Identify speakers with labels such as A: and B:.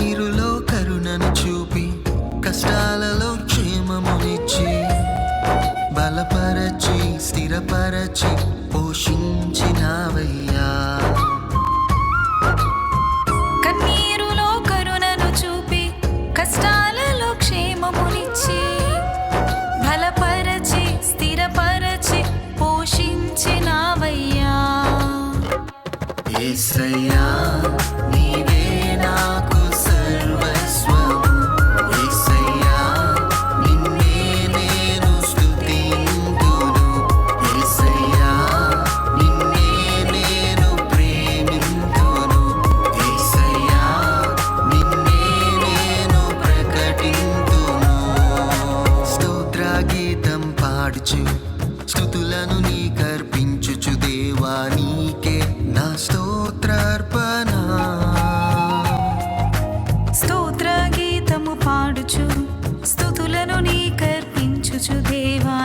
A: కన్నీరులో కరుణను చూపి కష్టాలలో క్షేమమునిచ్చి బలపరచి స్థిరపరచి పోషించినావయ్యా.
B: కన్నీరులో కరుణను చూపి కష్టాలలో క్షేమమునిచ్చి బలపరచి స్థిరపరచి పోషించినావయ్యా.
A: యేసయ్యా నీవే నాకు సర్వస్వము. యేసయ్యా నిన్నే నేను స్తుతింతును. యేసయ్యా నిన్నే నేను ప్రేమింతును. యేసయ్యా నిన్నే నేను ప్రకటింతును. స్తోత్ర గీతం పాడుచు స్తుతులను నీకర్పించుచు దేవా నీకే నా స్తోత్రార్పణ.
B: స్తోత్ర గీతము పాడుచు స్తుతులను నీకర్పించుచు దేవా